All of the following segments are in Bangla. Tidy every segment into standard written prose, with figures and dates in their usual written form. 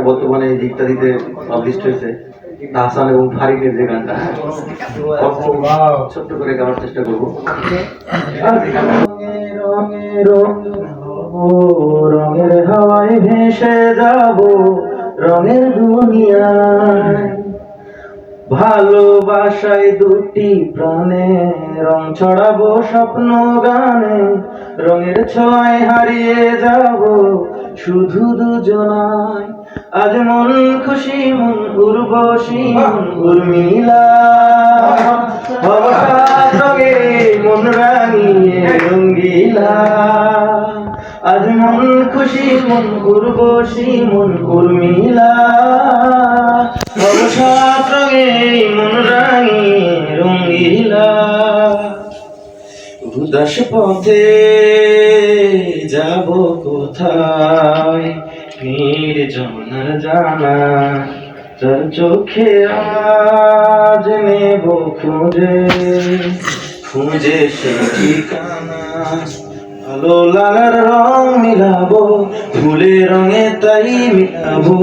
বর্তমানে ইত্যাদিতে পাবলিশ হয়েছে, তাহসান এবং ফারিদের যে গানটা ছোট্ট করে গাওয়ার চেষ্টা করবো। রঙের হাওয়ায় ভেসে যাব রঙের দুনিয়ায়, ভালোবাসায় দুটি প্রাণে রং ছড়াবো স্বপ্ন গানে, রঙের ছোঁয়ায় হারিয়ে যাব শুধু দুজনায়। আজ মন খুশি মন উর্বশী মন উর্মিলা, অবসাদ রঙে মন রাঙিয়ে রঙ্গিলা। আজ মন খুশি মন উর্বশী মন উর্মিলা, অবসাদ রঙে মন রাঙিয়ে রঙ্গিলা। উদাস পথে যাব কোথায়, নির্জনার জানা তার চোখে আজ নেব খুঁজে খুঁজে সে ঠিকানা। ভালো লাগার রং মিলাবো ফুলের রঙে, তাই মিলাবো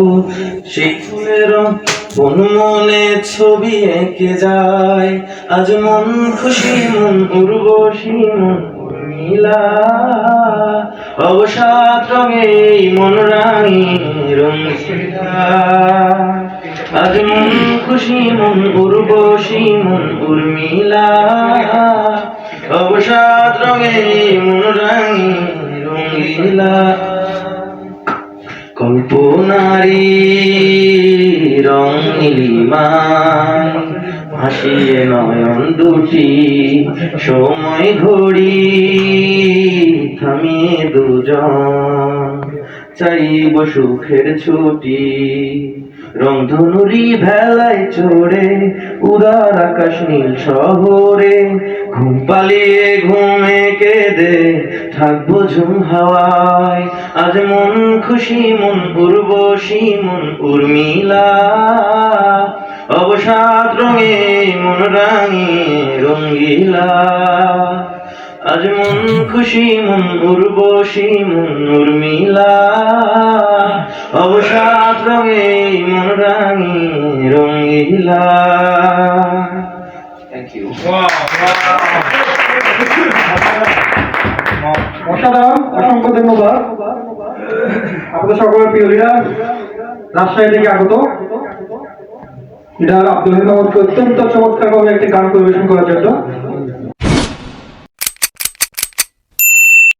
সেই ফুলের রং কোন মনে ছবি এঁকে যায়। আজ মন খুশি মন উর্বশী মন উর্মিলা, অবসাদ রঙে মন রাঙি রঙিলা। আজ মন খুশি মন উর্বশী মন উর্মিলা, অবসাদ রঙে মন রাঙি রঙিলা। কল্পনারি রং নীলিমায় ভাসিয়ে নয়ন দুটি, সময় ঘড়ি থামিয়ে দুজন চাইব সুখের ছুটি। রংধনুরি ভেলায় চড়ে উদার আকাশ নীল শহরে, ঘুম পালিয়ে ঘুমে কেঁদে থাকবো ঝুম হাওয়ায়। আজ মন খুশি মন উর্বশী মন উর্মিলা, অবসাদ রঙে মন রাঙি রঙ্গিলা। আজ মন খুশি মন উর্বশী মন উর্মিলা, অবসাদ রঙে মন রাঙি রঙ্গিলা। Thank you. অসাধারণ, অসংখ্য ধন্যবাদ। আপনাদের সকলের প্রিয় লিডার রাজশাহী থেকে আগত লিডার আব্দুল হামিদ অত্যন্ত চমৎকার ভাবে একটি গান পরিবেশন করার জন্য